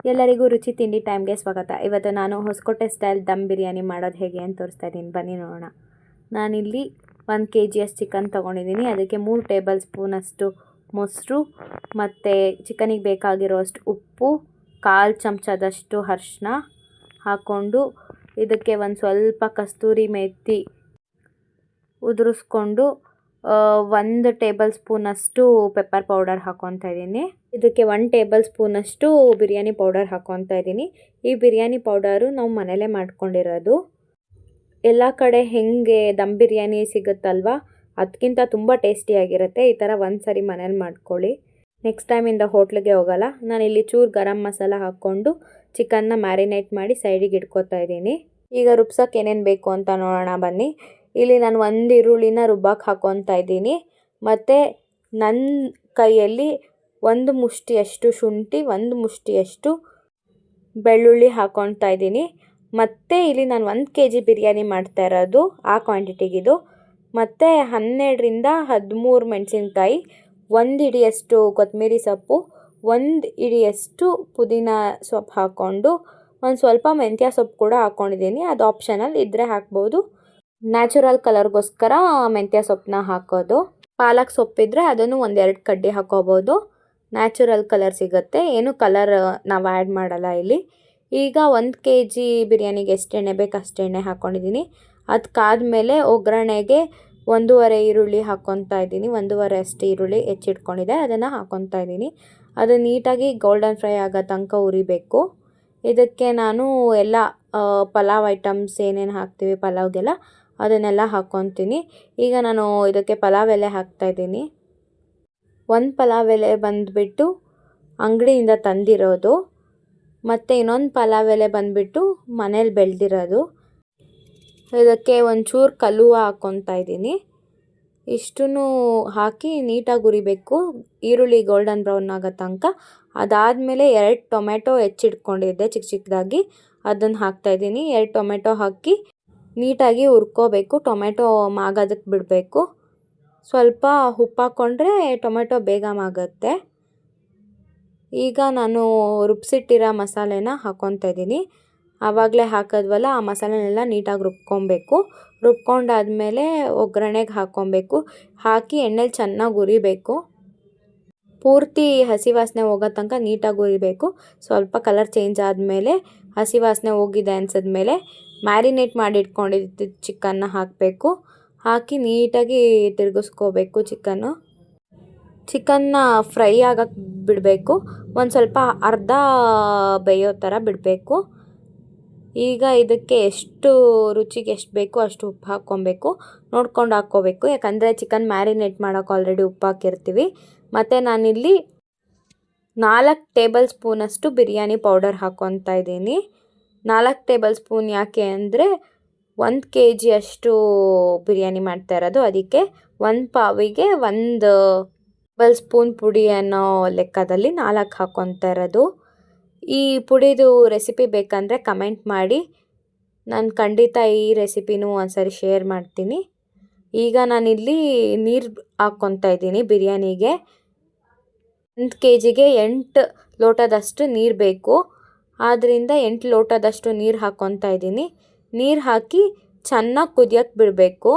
ಎಲ್ಲರಿಗೂ ರುಚಿ ತಿಂಡಿ ಟೈಮ್ಗೆ ಸ್ವಾಗತ. ಇವತ್ತು ನಾನು ಹೊಸಕೋಟೆ ಸ್ಟೈಲ್ ದಮ್ ಬಿರಿಯಾನಿ ಮಾಡೋದು ಹೇಗೆ ಅಂತ ತೋರಿಸ್ತಾ ಇದ್ದೀನಿ, ಬನ್ನಿ ನೋಡೋಣ. ನಾನಿಲ್ಲಿ 1 kg ಚಿಕನ್ ತೊಗೊಂಡಿದ್ದೀನಿ. ಅದಕ್ಕೆ 3 ಟೇಬಲ್ ಸ್ಪೂನಷ್ಟು ಮೊಸರು ಮತ್ತು ಚಿಕನಿಗೆ ಬೇಕಾಗಿರೋಷ್ಟು ಉಪ್ಪು, 1/4 ಚಮಚದಷ್ಟು ಅರಿಶಿನ ಹಾಕ್ಕೊಂಡು ಇದಕ್ಕೆ ಒಂದು ಸ್ವಲ್ಪ ಕಸ್ತೂರಿ ಮೇಥಿ ಉದುರಿಸ್ಕೊಂಡು 1 ಟೇಬಲ್ ಸ್ಪೂನಷ್ಟು ಪೆಪ್ಪರ್ ಪೌಡರ್ ಹಾಕ್ಕೊತಾ ಇದ್ದೀನಿ. ಇದಕ್ಕೆ 1 ಟೇಬಲ್ ಸ್ಪೂನಷ್ಟು ಬಿರಿಯಾನಿ ಪೌಡರ್ ಹಾಕ್ಕೊತಾ ಇದ್ದೀನಿ. ಈ ಬಿರಿಯಾನಿ ಪೌಡರು ನಾವು ಮನೇಲೇ ಮಾಡ್ಕೊಂಡಿರೋದು. ಎಲ್ಲ ಕಡೆ ಹೆಂಗೆ ದಮ್ ಬಿರಿಯಾನಿ ಸಿಗುತ್ತಲ್ವ, ಅದಕ್ಕಿಂತ ತುಂಬ ಟೇಸ್ಟಿಯಾಗಿರುತ್ತೆ. ಈ ಥರ ಒಂದು ಸರಿ ಮನೇಲಿ ಮಾಡ್ಕೊಳ್ಳಿ, ನೆಕ್ಸ್ಟ್ ಟೈಮಿಂದ ಹೋಟ್ಲಿಗೆ ಹೋಗಲ್ಲ. ನಾನಿಲ್ಲಿ ಚೂರು ಗರಂ ಮಸಾಲ ಹಾಕ್ಕೊಂಡು ಚಿಕನ್ನ ಮ್ಯಾರಿನೇಟ್ ಮಾಡಿ ಸೈಡಿಗೆ ಇಟ್ಕೊತಾ ಇದ್ದೀನಿ. ಈಗ ರುಬ್ಸೋಕ್ಕೆ ಏನೇನು ಬೇಕು ಅಂತ ನೋಡೋಣ ಬನ್ನಿ. ಇಲ್ಲಿ ನಾನು 1 ಈರುಳ್ಳಿನ ರುಬ್ಬಕ್ಕೆ ಹಾಕ್ಕೊತಾ ಇದ್ದೀನಿ. ಮತ್ತು ನನ್ನ ಕೈಯಲ್ಲಿ 1 ಮುಷ್ಟಿಯಷ್ಟು ಶುಂಠಿ, 1 ಮುಷ್ಟಿಯಷ್ಟು ಬೆಳ್ಳುಳ್ಳಿ ಹಾಕ್ಕೊತಾ ಇದ್ದೀನಿ. ಮತ್ತು ಇಲ್ಲಿ ನಾನು 1 kg ಬಿರಿಯಾನಿ ಮಾಡ್ತಾ ಇರೋದು, ಆ ಕ್ವಾಂಟಿಟಿಗಿದು. ಮತ್ತು 12ರಿಂದ 13 ಮೆಣಸಿನ್ಕಾಯಿ, 1 ಹಿಡಿಯಷ್ಟು ಕೊತ್ತಂಬರಿ ಸೊಪ್ಪು, 1 ಹಿಡಿಯಷ್ಟು ಪುದೀನ ಸೊಪ್ಪು ಹಾಕ್ಕೊಂಡು ಒಂದು ಸ್ವಲ್ಪ ಮೆಂತ್ಯ ಸೊಪ್ಪು ಕೂಡ ಹಾಕ್ಕೊಂಡಿದ್ದೀನಿ. ಅದು ಆಪ್ಷನಲ್, ಇದ್ದರೆ ಹಾಕ್ಬೋದು. ನ್ಯಾಚುರಲ್ ಕಲರ್ಗೋಸ್ಕರ ಮೆಂತ್ಯ ಸೊಪ್ಪನ್ನ ಹಾಕೋದು. ಪಾಲಕ್ ಸೊಪ್ಪಿದ್ರೆ ಅದನ್ನು 1-2 ಕಡ್ಡಿ ಹಾಕೋಬೋದು, ನ್ಯಾಚುರಲ್ ಕಲರ್ ಸಿಗುತ್ತೆ. ಏನು ಕಲರ್ ನಾವು ಆ್ಯಡ್ ಮಾಡಲ್ಲ ಇಲ್ಲಿ. ಈಗ 1 kg ಬಿರಿಯಾನಿಗೆ ಎಷ್ಟು ಎಣ್ಣೆ ಬೇಕು ಅಷ್ಟು ಎಣ್ಣೆ ಹಾಕ್ಕೊಂಡಿದ್ದೀನಿ. ಅದಕ್ಕಾದಮೇಲೆ ಒಗ್ಗರಣೆಗೆ 1.5 ಈರುಳ್ಳಿ ಹಾಕ್ಕೊತಾ ಇದ್ದೀನಿ. 1.5 ಅಷ್ಟು ಈರುಳ್ಳಿ ಹೆಚ್ಚಿಟ್ಕೊಂಡಿದೆ, ಅದನ್ನು ಹಾಕ್ಕೊತಾ ಇದ್ದೀನಿ. ಅದು ನೀಟಾಗಿ ಗೋಲ್ಡನ್ ಫ್ರೈ ಆಗೋ ತನಕ ಉರಿಬೇಕು. ಇದಕ್ಕೆ ನಾನು ಎಲ್ಲ ಪಲಾವ್ ಐಟಮ್ಸ್ ಏನೇನು ಹಾಕ್ತೀವಿ ಪಲಾವ್ಗೆಲ್ಲ ಅದನ್ನೆಲ್ಲ ಹಾಕ್ಕೊತೀನಿ. ಈಗ ನಾನು ಇದಕ್ಕೆ ಪಲಾವ್ ಎಲೆ ಹಾಕ್ತಾಯಿದ್ದೀನಿ. 1 ಪಲಾವ್ ಎಲೆ ಬಂದುಬಿಟ್ಟು ಅಂಗಡಿಯಿಂದ ತಂದಿರೋದು, ಮತ್ತು ಇನ್ನೊಂದು ಪಲಾವ್ ಎಲೆ ಬಂದುಬಿಟ್ಟು ಮನೇಲಿ ಬೆಳೆದಿರೋದು. ಇದಕ್ಕೆ ಒಂಚೂರು ಕಲ್ಲುವ ಹಾಕ್ಕೊತಾ ಇದ್ದೀನಿ. ಇಷ್ಟನ್ನು ಹಾಕಿ ನೀಟಾಗಿ ಉರಿಬೇಕು, ಈರುಳ್ಳಿ ಗೋಲ್ಡನ್ ಬ್ರೌನ್ ಆಗೋ ತನಕ. ಅದಾದಮೇಲೆ 2 ಟೊಮೆಟೊ ಹೆಚ್ಚಿಟ್ಕೊಂಡಿದ್ದೆ ಚಿಕ್ಕ ಚಿಕ್ಕದಾಗಿ, ಅದನ್ನು ಹಾಕ್ತಾಯಿದ್ದೀನಿ. 2 ಟೊಮೆಟೊ ಹಾಕಿ ನೀಟಾಗಿ ಹುರ್ಕೋಬೇಕು. ಟೊಮೆಟೊ ಮಾಗೋದಕ್ಕೆ ಬಿಡಬೇಕು. ಸ್ವಲ್ಪ ಉಪ್ಪು ಹಾಕ್ಕೊಂಡ್ರೆ ಟೊಮೆಟೊ ಬೇಗ ಮಾಗುತ್ತೆ. ಈಗ ನಾನು ರುಬ್ಸಿಟ್ಟಿರೋ ಮಸಾಲೆನ ಹಾಕ್ಕೊತಾ ಇದ್ದೀನಿ. ಆವಾಗಲೇ ಹಾಕಿದ್ವಲ್ಲ, ಆ ಮಸಾಲೆನೆಲ್ಲ ನೀಟಾಗಿ ರುಬ್ಕೊಬೇಕು. ರುಬ್ಕೊಂಡಾದಮೇಲೆ ಒಗ್ಗರಣೆಗೆ ಹಾಕ್ಕೊಬೇಕು. ಹಾಕಿ ಎಣ್ಣೆಲಿ ಚೆನ್ನಾಗಿ ಉರಿಬೇಕು. ಪೂರ್ತಿ ಹಸಿ ವಾಸನೆ ಹೋಗೋ ತನಕ ನೀಟಾಗಿ ಉರಿಬೇಕು. ಸ್ವಲ್ಪ ಕಲರ್ ಚೇಂಜ್ ಆದಮೇಲೆ, ಹಸಿ ವಾಸನೆ ಹೋಗಿದೆ ಅನ್ಸಿದ್ಮೇಲೆ ಮ್ಯಾರಿನೇಟ್ ಮಾಡಿ ಇಟ್ಕೊಂಡಿದ್ದು ಚಿಕನ್ನ ಹಾಕಬೇಕು. ಹಾಕಿ ನೀಟಾಗಿ ತಿರುಗಿಸ್ಕೋಬೇಕು. ಚಿಕನ್ನ ಫ್ರೈ ಆಗಕ್ಕೆ ಬಿಡಬೇಕು. ಒಂದು ಸ್ವಲ್ಪ ಅರ್ಧ ಬೇಯೋ ಥರ ಬಿಡಬೇಕು. ಈಗ ಇದಕ್ಕೆ ಎಷ್ಟು ರುಚಿಗೆ ಎಷ್ಟು ಬೇಕೋ ಅಷ್ಟು ಉಪ್ಪು ಹಾಕ್ಕೊಬೇಕು, ನೋಡ್ಕೊಂಡು ಹಾಕ್ಕೋಬೇಕು. ಯಾಕಂದರೆ ಚಿಕನ್ ಮ್ಯಾರಿನೇಟ್ ಮಾಡೋಕೆ ಆಲ್ರೆಡಿ ಉಪ್ಪು ಹಾಕಿರ್ತೀವಿ. ಮತ್ತು ನಾನಿಲ್ಲಿ 4 ಟೇಬಲ್ ಸ್ಪೂನಷ್ಟು ಬಿರಿಯಾನಿ ಪೌಡರ್ ಹಾಕ್ಕೊತಾ ಇದ್ದೀನಿ. 4 ಟೇಬಲ್ ಸ್ಪೂನ್ ಯಾಕೆ ಅಂದರೆ 1 kg ಅಷ್ಟು ಬಿರಿಯಾನಿ ಮಾಡ್ತಾ ಇರೋದು, ಅದಕ್ಕೆ 1 ಪಾವಿಗೆ 1 ಟೇಬಲ್ ಸ್ಪೂನ್ ಪುಡಿ ಅನ್ನೋ ಲೆಕ್ಕದಲ್ಲಿ 4 ಹಾಕ್ಕೊತಾ ಇರೋದು. ಈ ಪುಡಿದು ರೆಸಿಪಿ ಬೇಕಂದರೆ ಕಮೆಂಟ್ ಮಾಡಿ, ನಾನು ಖಂಡಿತ ಈ ರೆಸಿಪಿನೂ ಒಂದ್ಸರಿ ಶೇರ್ ಮಾಡ್ತೀನಿ. ಈಗ ನಾನಿಲ್ಲಿ ನೀರು ಹಾಕ್ಕೊತಾ ಇದ್ದೀನಿ ಬಿರಿಯಾನಿಗೆ. 1 kgಗೆ 8 ಲೋಟದಷ್ಟು ನೀರು ಬೇಕು. ಆದ್ದರಿಂದ 8 ಲೋಟದಷ್ಟು ನೀರು ಹಾಕ್ಕೊತಾ ಇದ್ದೀನಿ. ನೀರು ಹಾಕಿ ಚೆನ್ನಾಗಿ ಕುದಿಯೋಕ್ಕೆ ಬಿಡಬೇಕು.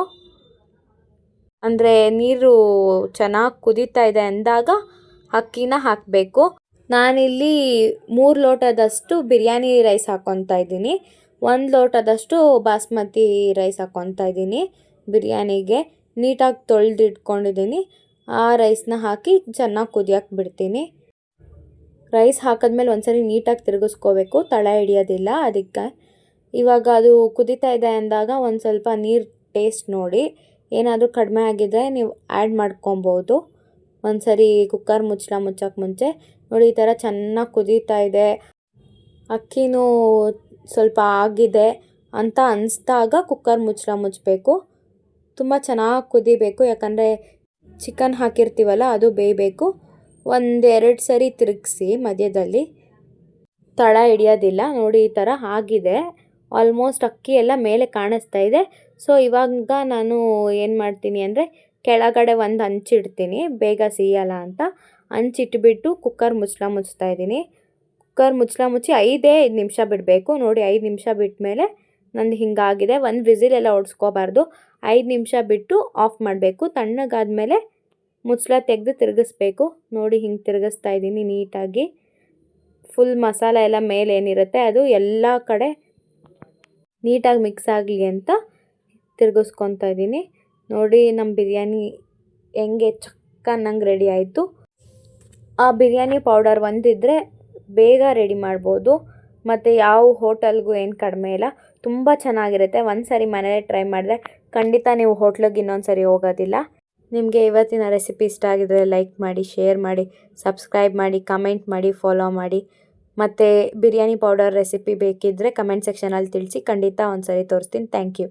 ಅಂದರೆ ನೀರು ಚೆನ್ನಾಗಿ ಕುದೀತಾ ಇದೆ ಅಂದಾಗ ಅಕ್ಕಿನ ಹಾಕಬೇಕು. ನಾನಿಲ್ಲಿ 3 ಲೋಟದಷ್ಟು ಬಿರಿಯಾನಿ ರೈಸ್ ಹಾಕ್ಕೊತಾ ಇದ್ದೀನಿ. 1 ಲೋಟದಷ್ಟು ಬಾಸ್ಮತಿ ರೈಸ್ ಹಾಕ್ಕೊತಾ ಇದ್ದೀನಿ. ಬಿರಿಯಾನಿಗೆ ನೀಟಾಗಿ ತೊಳೆದಿಟ್ಕೊಂಡಿದ್ದೀನಿ. ಆ ರೈಸ್ನ ಹಾಕಿ ಚೆನ್ನಾಗಿ ಕುದಿಯೋಕ್ಕೆ ಬಿಡ್ತೀನಿ. ರೈಸ್ ಹಾಕಿದ್ಮೇಲೆ ಒಂದ್ಸರಿ ನೀಟಾಗಿ ತಿರುಗಿಸ್ಕೋಬೇಕು, ತಳ ಹಿಡಿಯೋದಿಲ್ಲ. ಅದಕ್ಕೆ ಇವಾಗ ಅದು ಕುದೀತಾ ಇದೆ ಅಂದಾಗ ಒಂದು ಸ್ವಲ್ಪ ನೀರು ಟೇಸ್ಟ್ ನೋಡಿ, ಏನಾದರೂ ಕಡಿಮೆ ಆಗಿದ್ರೆ ನೀವು ಆ್ಯಡ್ ಮಾಡ್ಕೊಬೋದು. ಒಂದ್ಸರಿ ಕುಕ್ಕರ್ ಮುಚ್ಚೋಕ್ಕೆ ಮುಂಚೆ ನೋಡಿ, ಈ ಥರ ಚೆನ್ನಾಗಿ ಕುದೀತಾ ಇದೆ, ಅಕ್ಕಿನೂ ಸ್ವಲ್ಪ ಆಗಿದೆ ಅಂತ ಅನಿಸ್ದಾಗ ಕುಕ್ಕರ್ ಮುಚ್ಚಬೇಕು. ತುಂಬ ಚೆನ್ನಾಗಿ ಕುದಿಬೇಕು, ಯಾಕಂದರೆ ಚಿಕನ್ ಹಾಕಿರ್ತೀವಲ್ಲ ಅದು ಬೇಯಬೇಕು. 1-2 ಸರಿ ತಿರುಗಿಸಿ ಮಧ್ಯದಲ್ಲಿ, ತಳ ಹಿಡಿಯೋದಿಲ್ಲ. ನೋಡಿ ಈ ಥರ ಆಗಿದೆ. ಆಲ್ಮೋಸ್ಟ್ ಅಕ್ಕಿ ಎಲ್ಲ ಮೇಲೆ ಕಾಣಿಸ್ತಾ ಇದೆ. ಸೊ ಇವಾಗ ನಾನು ಏನು ಮಾಡ್ತೀನಿ ಅಂದರೆ, ಕೆಳಗಡೆ ಒಂದು ಹಂಚಿಡ್ತೀನಿ, ಬೇಗ ಸಿಯಲ್ಲ ಅಂತ. ಹಂಚಿಟ್ಬಿಟ್ಟು ಕುಕ್ಕರ್ ಮುಚ್ಚಳ ಮುಚ್ತಾ ಇದ್ದೀನಿ. ಕುಕ್ಕರ್ ಮುಚ್ಚಿ 5 ನಿಮಿಷ ಬಿಡಬೇಕು. ನೋಡಿ 5 ನಿಮಿಷ ಬಿಟ್ಟ ಮೇಲೆ ನಂದು ಹಿಂಗಾಗಿದೆ. ಒಂದು ವಿಸಿಲೆಲ್ಲ ಹೊಡ್ಸ್ಕೋಬಾರ್ದು. 5 ನಿಮಿಷ ಬಿಟ್ಟು ಆಫ್ ಮಾಡಬೇಕು. ತಣ್ಣಗಾದ್ಮೇಲೆ ಮುಚ್ಚಳ ತೆಗೆದು ತಿರುಗಿಸ್ಬೇಕು. ನೋಡಿ ಹಿಂಗೆ ತಿರುಗಿಸ್ತಾ ಇದ್ದೀನಿ ನೀಟಾಗಿ. ಫುಲ್ ಮಸಾಲ ಎಲ್ಲ ಮೇಲೆ ಏನಿರುತ್ತೆ ಅದು ಎಲ್ಲ ಕಡೆ ನೀಟಾಗಿ ಮಿಕ್ಸ್ ಆಗಲಿ ಅಂತ ತಿರುಗಿಸ್ಕೊತಾ ಇದ್ದೀನಿ. ನೋಡಿ ನಮ್ಮ ಬಿರಿಯಾನಿ ಹೆಂಗೆ ಚಕ್ಕನ್ನಂಗೆ ರೆಡಿ ಆಯಿತು. ಆ ಬಿರಿಯಾನಿ ಪೌಡರ್ ಒಂದಿದ್ರೆ ಬೇಗ ರೆಡಿ ಮಾಡ್ಬೋದು ಮತ್ತು ಯಾವ ಹೋಟೆಲ್ಗೂ ಏನು ಕಡಿಮೆ ಇಲ್ಲ. ತುಂಬ ಚೆನ್ನಾಗಿರುತ್ತೆ. ಒಂದು ಸಾರಿ ಮನೇಲಿ ಟ್ರೈ ಮಾಡಿದ್ರೆ ಖಂಡಿತ ನೀವು ಹೋಟ್ಲಿಗೆ ಇನ್ನೊಂದು ಸಾರಿ ಹೋಗೋದಿಲ್ಲ. ನಿಮಗೆ ಇವತ್ತಿನ ರೆಸಿಪಿ ಇಷ್ಟ ಆಗಿದ್ರೆ ಲೈಕ್ ಮಾಡಿ, ಶೇರ್ ಮಾಡಿ, ಸಬ್ಸ್ಕ್ರೈಬ್ ಮಾಡಿ, ಕಮೆಂಟ್ ಮಾಡಿ, ಫಾಲೋ ಮಾಡಿ. ಮತ್ತು ಬಿರಿಯಾನಿ ಪೌಡರ್ ರೆಸಿಪಿ ಬೇಕಿದ್ದರೆ ಕಮೆಂಟ್ ಸೆಕ್ಷನಲ್ಲಿ ತಿಳಿಸಿ. ಖಂಡಿತ ಒಂದು ಸಾರಿ ತೋರಿಸ್ತೀನಿ. Thank you.